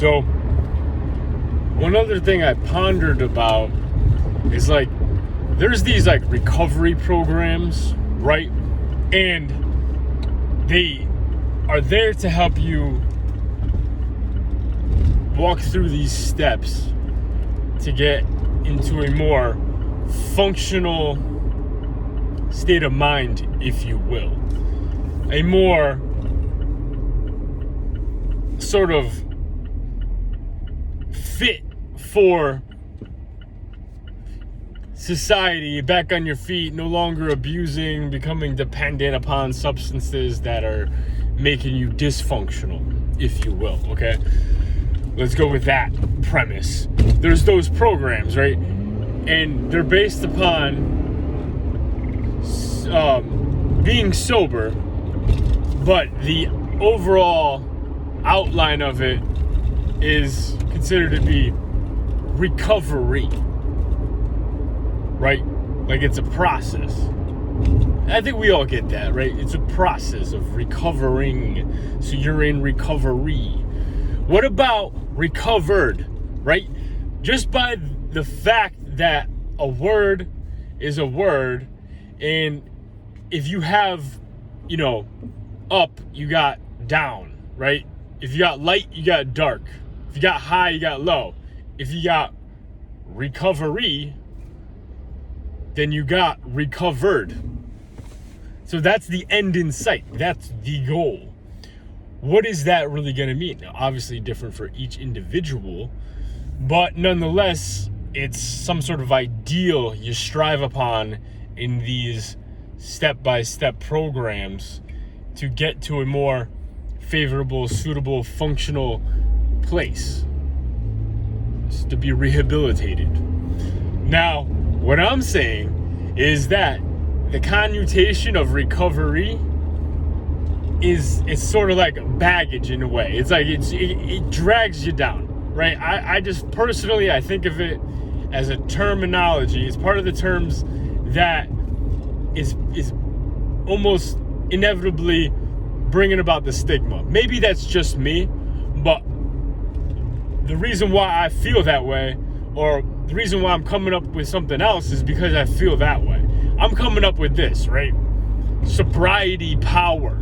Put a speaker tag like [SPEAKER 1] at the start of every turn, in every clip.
[SPEAKER 1] So one other thing I pondered about is like there's these like recovery programs, right? And they are there to help you walk through these steps to get into a more functional state of mind, if you will. A more sort of fit for society, back on your feet, no longer abusing, becoming dependent upon substances that are making you dysfunctional, if you will, okay? Let's go with that premise. There's those programs, right? And they're based upon being sober, but the overall outline of it is considered to be recovery, right? Like it's a process. I think we all get that, right? It's a process of recovering. So you're in recovery. What about recovered, right? Just by the fact that a word is a word, and if you have, up, you got down, right? If you got light, you got dark. If you got high, you got low. If you got recovery, then you got recovered. So that's the end in sight. That's the goal. What is that really going to mean? Now, obviously different for each individual, but nonetheless, it's some sort of ideal you strive upon in these step-by-step programs to get to a more favorable, suitable, functional place. It's to be rehabilitated. Now, what I'm saying is that the connotation of recovery it's sort of like baggage in a way. It's like it drags you down, right? I just personally, I think of it as a terminology. It's part of the terms that is almost inevitably bringing about the stigma. Maybe that's just me, but the reason why I feel that way, or the reason why I'm coming up with something else, is because I feel that way. I'm coming up with this, right? Sobriety power.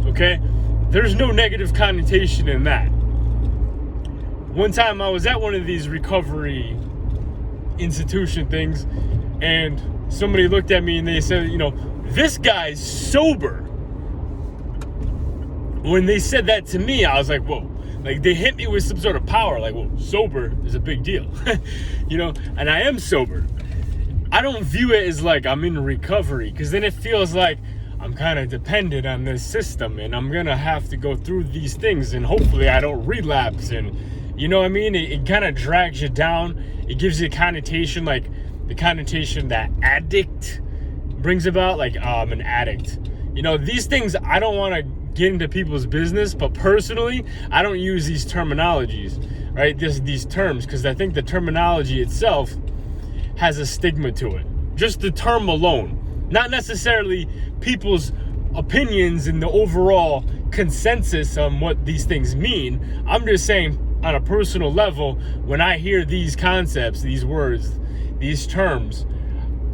[SPEAKER 1] Okay? There's no negative connotation in that. One time I was at one of these recovery institution things, and somebody looked at me and they said, this guy's sober. When they said that to me, I was like, whoa. Like, they hit me with some sort of power. Like, well, sober is a big deal. And I am sober. I don't view it as like I'm in recovery, because then it feels like I'm kind of dependent on this system and I'm going to have to go through these things and hopefully I don't relapse. And you know what I mean? It kind of drags you down. It gives you a connotation, like the connotation that addict brings about, like, oh, I'm an addict. These things, I don't want to get into people's business, but personally, I don't use these terminologies, right? These terms, because I think the terminology itself has a stigma to it. Just the term alone. Not necessarily people's opinions and the overall consensus on what these things mean. I'm just saying, on a personal level, when I hear these concepts, these words, these terms,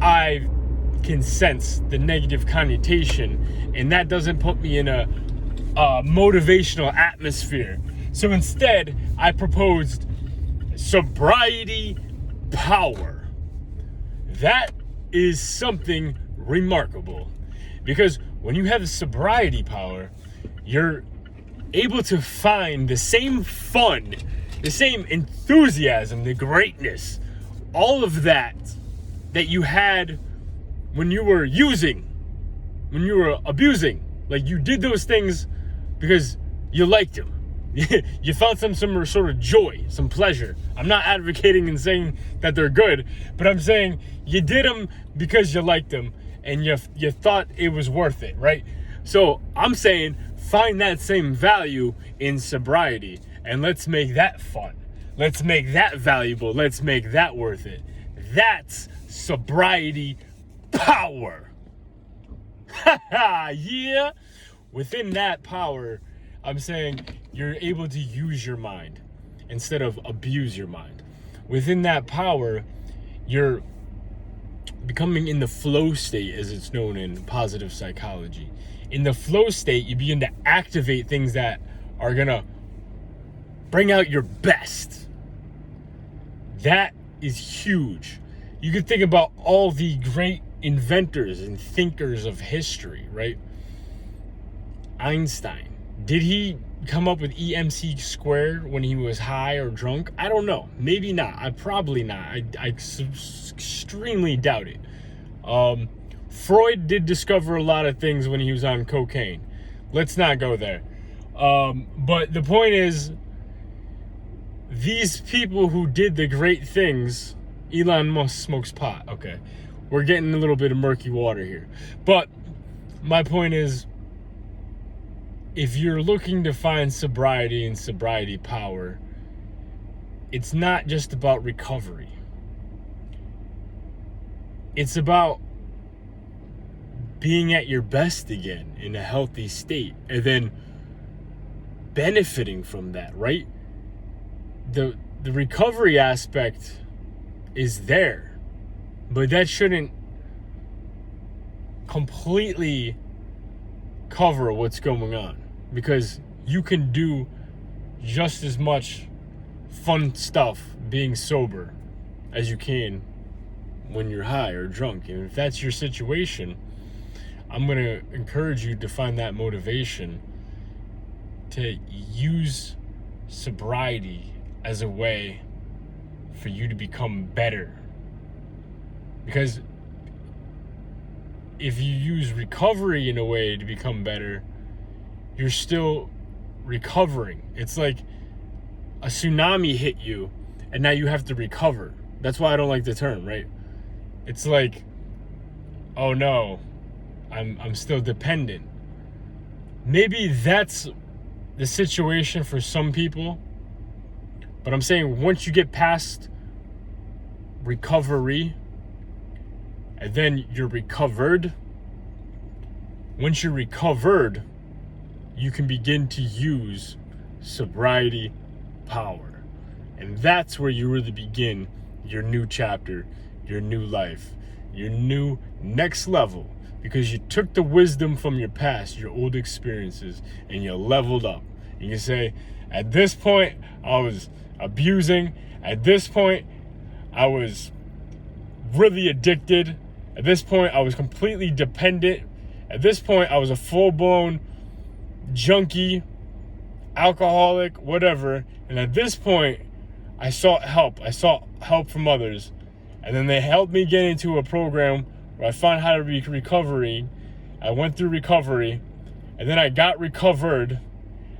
[SPEAKER 1] I can sense the negative connotation, and that doesn't put me in a motivational atmosphere. So instead, I proposed sobriety power. That is something remarkable, because when you have sobriety power, you're able to find the same fun, the same enthusiasm, the greatness, all of that you had when you were abusing. Like, you did those things because you liked them. You found some sort of joy, some pleasure. I'm not advocating and saying that they're good, but I'm saying you did them because you liked them and you thought it was worth it, right? So I'm saying find that same value in sobriety, and let's make that fun. Let's make that valuable. Let's make that worth it. That's sobriety power. Yeah. Within that power, I'm saying you're able to use your mind. instead of abuse your mind. Within that power, you're becoming in the flow state, as it's known in positive psychology. In the flow state, you begin to activate things that are gonna bring out your best. That is huge. You can think about all the great inventors and thinkers of history, right? Einstein. Did he come up with EMC squared when he was high or drunk? I don't know. Maybe not. Probably not. I extremely doubt it. Freud did discover a lot of things when he was on cocaine. Let's not go there. But the point is, these people who did the great things, Elon Musk smokes pot. Okay. We're getting a little bit of murky water here. But my point is, if you're looking to find sobriety and sobriety power, it's not just about recovery. It's about being at your best again in a healthy state and then benefiting from that, right? The recovery aspect is there, but that shouldn't completely cover what's going on, because you can do just as much fun stuff being sober as you can when you're high or drunk. And if that's your situation, I'm going to encourage you to find that motivation to use sobriety as a way for you to become better. Because if you use recovery in a way to become better, you're still recovering. It's like a tsunami hit you and now you have to recover. That's why I don't like the term, right? It's like, oh no, I'm still dependent. Maybe that's the situation for some people, but I'm saying once you get past recovery and then you're recovered, once you're recovered, you can begin to use sobriety power. And that's where you really begin your new chapter, your new life, your new next level. Because you took the wisdom from your past, your old experiences, and you leveled up. And you say, at this point, I was abusing. At this point, I was really addicted. At this point, I was completely dependent. At this point, I was a full-blown junkie, alcoholic, whatever. And at this point, I sought help. I sought help from others. And then they helped me get into a program where I found how to be recovery. I went through recovery, and then I got recovered,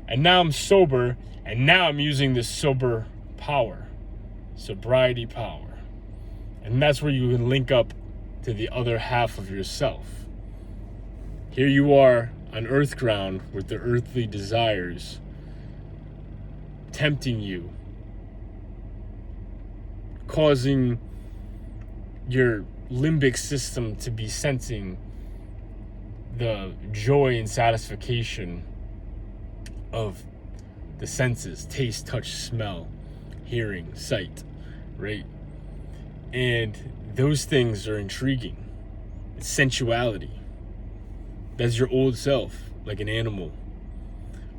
[SPEAKER 1] and now I'm sober, and now I'm using this sober power, sobriety power. And that's where you can link up to the other half of yourself. Here you are on earth ground with the earthly desires tempting you, causing your limbic system to be sensing the joy and satisfaction of the senses: taste, touch, smell, hearing, sight, right? And those things are intriguing. It's sensuality. That's your old self, like an animal.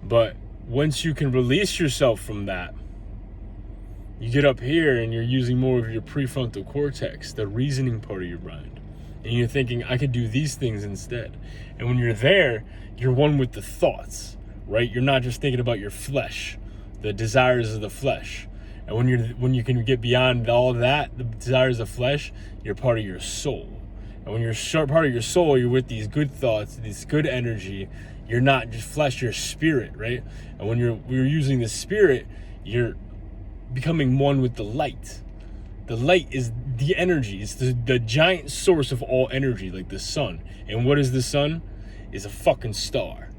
[SPEAKER 1] But once you can release yourself from that, you get up here and you're using more of your prefrontal cortex, the reasoning part of your mind. And you're thinking, I could do these things instead. And when you're there, you're one with the thoughts, right? You're not just thinking about your flesh, the desires of the flesh. And when you can get beyond all that, the desires of flesh, you're part of your soul. And when you're part of your soul, you're with these good thoughts, this good energy. You're not just flesh, you're spirit, right? And when you're using the spirit, you're becoming one with the light. The light is the energy. It's the giant source of all energy, like the sun. And what is the sun? Is a fucking star.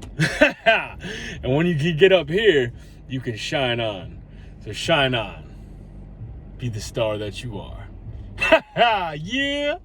[SPEAKER 1] And when you can get up here, you can shine on. So shine on. Be the star that you are. Yeah.